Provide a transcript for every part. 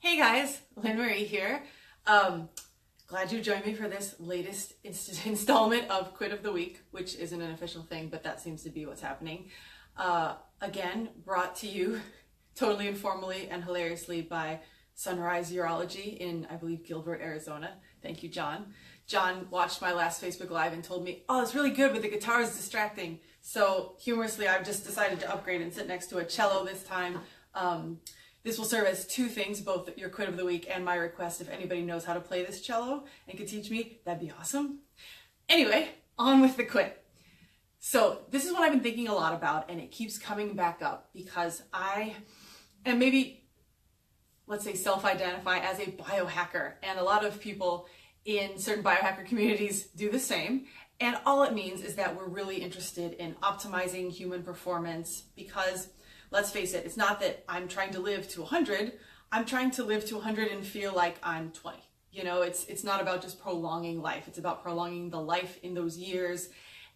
Hey guys, Lynn Marie here. Glad you joined me for this latest installment of Quit of the Week, which isn't an official thing, but that seems to be what's happening. Again, brought to you totally informally and hilariously by Sunrise Urology in, I believe, Gilbert, Arizona. Thank you, John. John watched my last Facebook Live and told me, oh, it's really good, but the guitar is distracting. So humorously, I've just decided to upgrade and sit next to a cello this time. This will serve as two things, both your Quit of the Week and my request. If anybody knows how to play this cello and could teach me, that'd be awesome. Anyway, on with the quit. So this is what I've been thinking a lot about, and it keeps coming back up because I am maybe, let's say, self-identify as a biohacker, and a lot of people in certain biohacker communities do the same. And all it means is that we're really interested in optimizing human performance because, let's face it, it's not that I'm trying to live to 100. I'm trying to live to 100 and feel like I'm 20. You know, it's not about just prolonging life. It's about prolonging the life in those years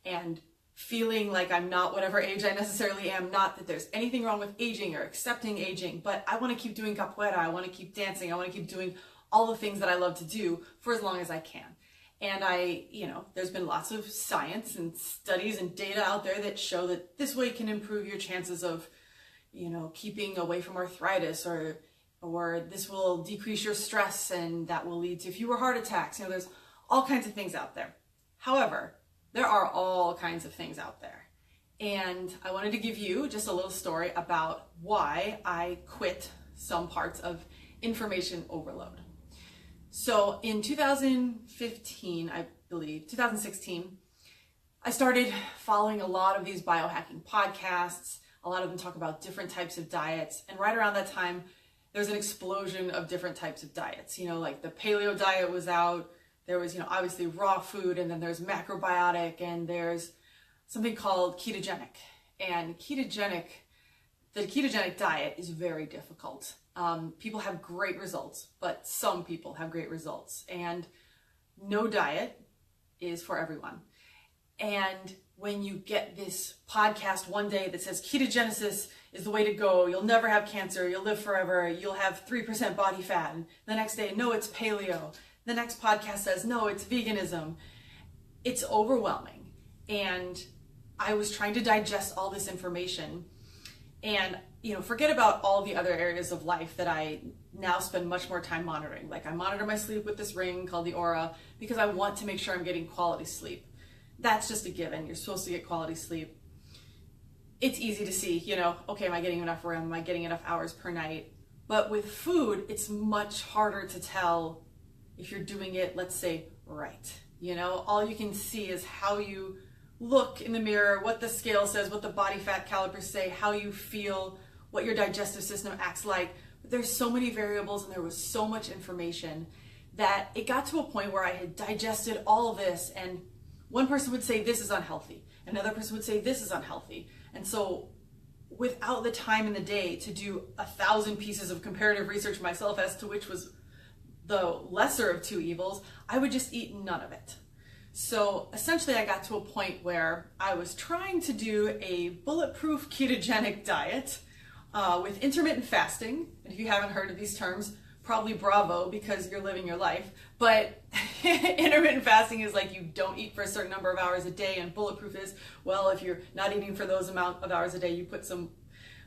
and feeling like I'm not whatever age I necessarily am. Not that there's anything wrong with aging or accepting aging, but I want to keep doing capoeira. I want to keep dancing. I want to keep doing all the things that I love to do for as long as I can. And there's been lots of science and studies and data out there that show that this way can improve your chances of keeping away from arthritis, or this will decrease your stress and that will lead to fewer heart attacks. There's all kinds of things out there. However, there are all kinds of things out there. And I wanted to give you just a little story about why I quit some parts of information overload. So in 2016, I started following a lot of these biohacking podcasts. A lot of them talk about different types of diets. And right around that time, there's an explosion of different types of diets. Like the paleo diet was out. There was, obviously raw food, and then there's macrobiotic, and there's something called ketogenic. And the ketogenic diet is very difficult. People have great results, but some people have great results. And no diet is for everyone. And when you get this podcast one day that says ketogenesis is the way to go, you'll never have cancer, you'll live forever, you'll have 3% body fat, and the next day, no, it's paleo. The next podcast says, no, it's veganism. It's overwhelming. And I was trying to digest all this information and, forget about all the other areas of life that I now spend much more time monitoring. Like I monitor my sleep with this ring called the Aura because I want to make sure I'm getting quality sleep. That's just a given. You're supposed to get quality sleep. It's easy to see, okay, am I getting enough REM? Am I getting enough hours per night? But with food, it's much harder to tell if you're doing it, let's say, right. All you can see is how you look in the mirror, what the scale says, what the body fat calipers say, how you feel, what your digestive system acts like. But there's so many variables and there was so much information that it got to a point where I had digested all of this, and one person would say this is unhealthy, another person would say this is unhealthy. And so without the time in the day to do 1,000 pieces of comparative research myself as to which was the lesser of two evils, I would just eat none of it. So essentially I got to a point where I was trying to do a bulletproof ketogenic diet with intermittent fasting. And if you haven't heard of these terms, probably bravo, because you're living your life. But intermittent fasting is like you don't eat for a certain number of hours a day, and bulletproof is, well, if you're not eating for those amount of hours a day, you put some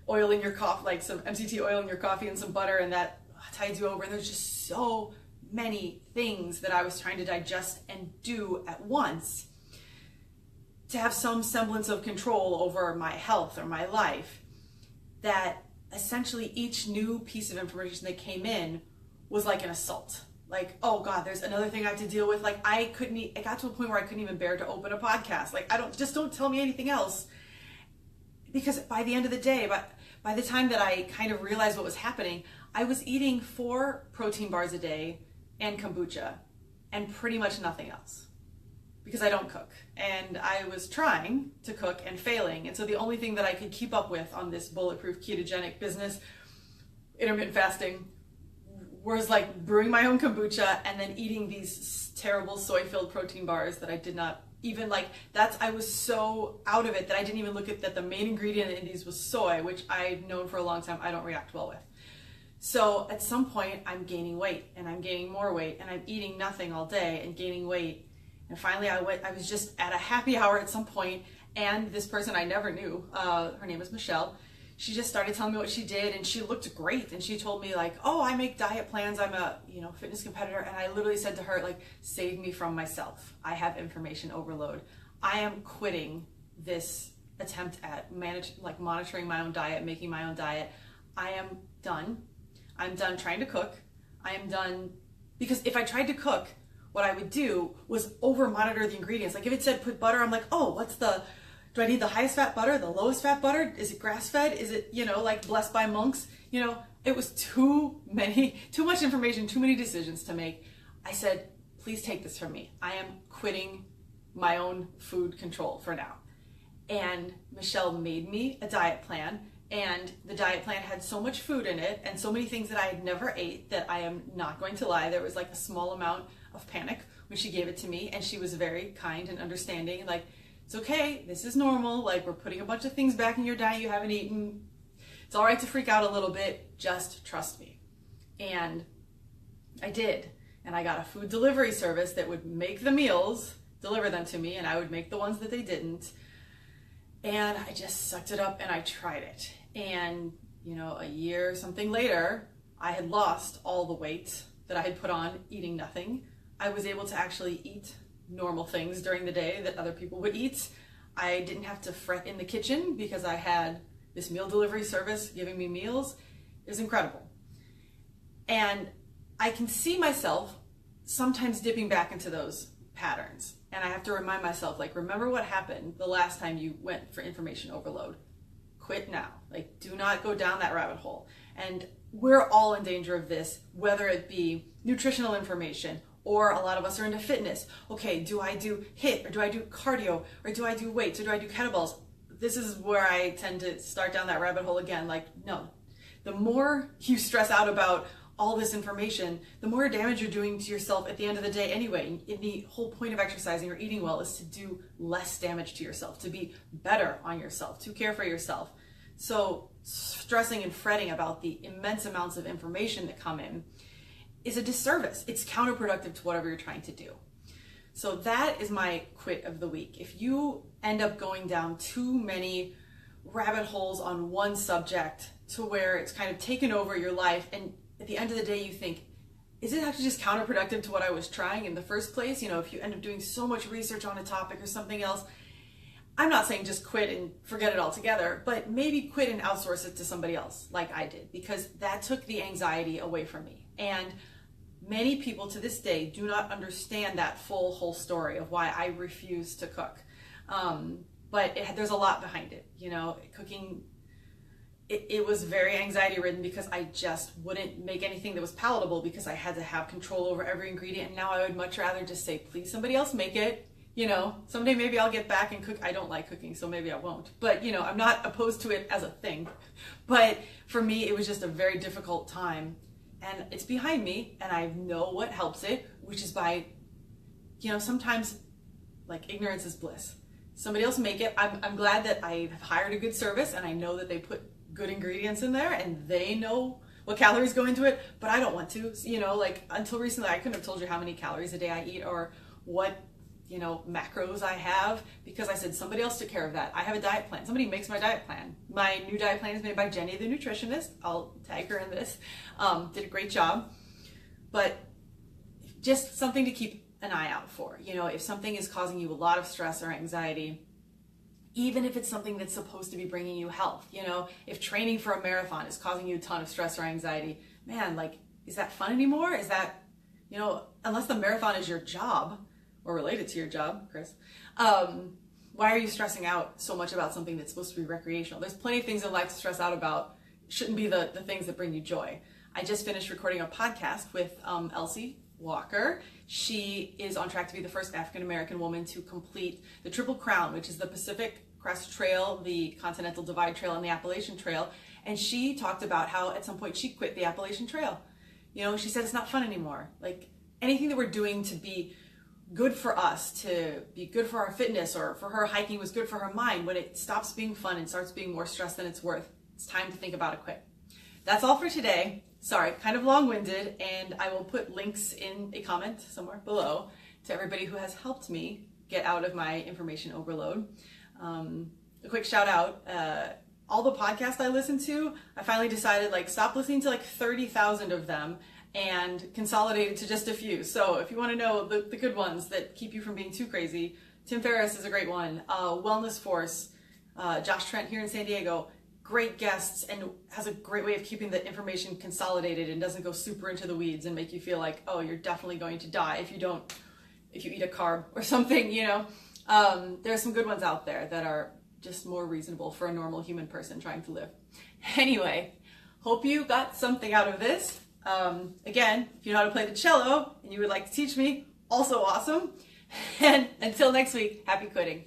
oil in your coffee, like some MCT oil in your coffee and some butter, and that tides you over. And there's just so many things that I was trying to digest and do at once to have some semblance of control over my health or my life, that essentially each new piece of information that came in was like an assault. Like, oh God, there's another thing I have to deal with. Like it got to a point where I couldn't even bear to open a podcast. Like don't tell me anything else. Because by the end of the day, by the time that I kind of realized what was happening, I was eating 4 protein bars a day and kombucha and pretty much nothing else because I don't cook. And I was trying to cook and failing. And so the only thing that I could keep up with on this bulletproof ketogenic business, intermittent fasting, was like brewing my own kombucha and then eating these terrible soy-filled protein bars that I did not even like. I was so out of it that I didn't even look at that the main ingredient in these was soy, which I've known for a long time I don't react well with. So at some point I'm gaining weight and I'm gaining more weight and I'm eating nothing all day and gaining weight. And finally I was just at a happy hour at some point, and this person I never knew, her name is Michelle, she just started telling me what she did, and she looked great. And she told me like, oh, I make diet plans. I'm a, fitness competitor. And I literally said to her, like, save me from myself. I have information overload. I am quitting this attempt at monitoring my own diet, making my own diet. I am done. I'm done trying to cook. I am done, because if I tried to cook, what I would do was over monitor the ingredients. Like if it said put butter, I'm like, oh, do I need the highest fat butter, the lowest fat butter? Is it grass fed? Is it, like blessed by monks? It was too much information, too many decisions to make. I said, please take this from me. I am quitting my own food control for now. And Michelle made me a diet plan, and the diet plan had so much food in it and so many things that I had never ate that I am not going to lie. There was like a small amount of panic when she gave it to me, and she was very kind and understanding. Like, it's okay, this is normal, like we're putting a bunch of things back in your diet you haven't eaten. It's all right to freak out a little bit, just trust me. And I did. And I got a food delivery service that would make the meals, deliver them to me, and I would make the ones that they didn't. And I just sucked it up and I tried it. And, a year or something later, I had lost all the weight that I had put on eating nothing. I was able to actually eat normal things during the day that other people would eat. I didn't have to fret in the kitchen because I had this meal delivery service giving me meals. It was incredible. And I can see myself sometimes dipping back into those patterns. And I have to remind myself, like, remember what happened the last time you went for information overload. Quit now. Like, do not go down that rabbit hole. And we're all in danger of this, whether it be nutritional information, or a lot of us are into fitness. Okay, do I do HIIT, or do I do cardio, or do I do weights, or do I do kettlebells? This is where I tend to start down that rabbit hole again. Like, no. The more you stress out about all this information, the more damage you're doing to yourself at the end of the day anyway. And the whole point of exercising or eating well is to do less damage to yourself, to be better on yourself, to care for yourself. So stressing and fretting about the immense amounts of information that come in is a disservice. It's counterproductive to whatever you're trying to do. So that is my quit of the week. If you end up going down too many rabbit holes on one subject to where it's kind of taken over your life, and at the end of the day you think, is it actually just counterproductive to what I was trying in the first place? If you end up doing so much research on a topic or something else, I'm not saying just quit and forget it altogether, but maybe quit and outsource it to somebody else like I did, because that took the anxiety away from me. And many people to this day do not understand that whole story of why I refuse to cook. But there's a lot behind it. Cooking, it was very anxiety ridden because I just wouldn't make anything that was palatable because I had to have control over every ingredient. And now I would much rather just say, please, somebody else make it. Someday maybe I'll get back and cook. I don't like cooking, so maybe I won't. But, I'm not opposed to it as a thing. But for me, it was just a very difficult time. And it's behind me, and I know what helps it, which is by, sometimes, like, ignorance is bliss. Somebody else make it. I'm glad that I have hired a good service, and I know that they put good ingredients in there, and they know what calories go into it, but I don't want to. Until recently, I couldn't have told you how many calories a day I eat or what, macros I have, because I said somebody else took care of that. I have a diet plan. Somebody makes my diet plan. My new diet plan is made by Jenny, the nutritionist. I'll tag her in this. Did a great job. But just something to keep an eye out for. If something is causing you a lot of stress or anxiety, even if it's something that's supposed to be bringing you health, if training for a marathon is causing you a ton of stress or anxiety, man, is that fun anymore? Is that, unless the marathon is your job, or related to your job, Chris, why are you stressing out so much about something that's supposed to be recreational? There's plenty of things in life to stress out about. Shouldn't be the things that bring you joy. I just finished recording a podcast with Elsie Walker. She is on track to be the first African-American woman to complete the Triple Crown, which is the Pacific Crest Trail, the Continental Divide Trail, and the Appalachian Trail. And she talked about how at some point she quit the Appalachian Trail. She said it's not fun anymore. Like, anything that we're doing to be good for us, to be good for our fitness, or for her, hiking was good for her mind, when it stops being fun and starts being more stress than it's worth, it's time to think about a quit. That's all for today. Sorry, kind of long-winded, and I will put links in a comment somewhere below to everybody who has helped me get out of my information overload. A quick shout out, all the podcasts I listen to, I finally decided stop listening to 30,000 of them and consolidate it to just a few. So if you want to know the good ones that keep you from being too crazy, Tim Ferriss is a great one. Wellness Force, Josh Trent here in San Diego, great guests and has a great way of keeping the information consolidated and doesn't go super into the weeds and make you feel like, oh, you're definitely going to die if you eat a carb or something, There are some good ones out there that are just more reasonable for a normal human person trying to live. Anyway, hope you got something out of this. Again, if you know how to play the cello and you would like to teach me, also awesome. And until next week, happy quitting.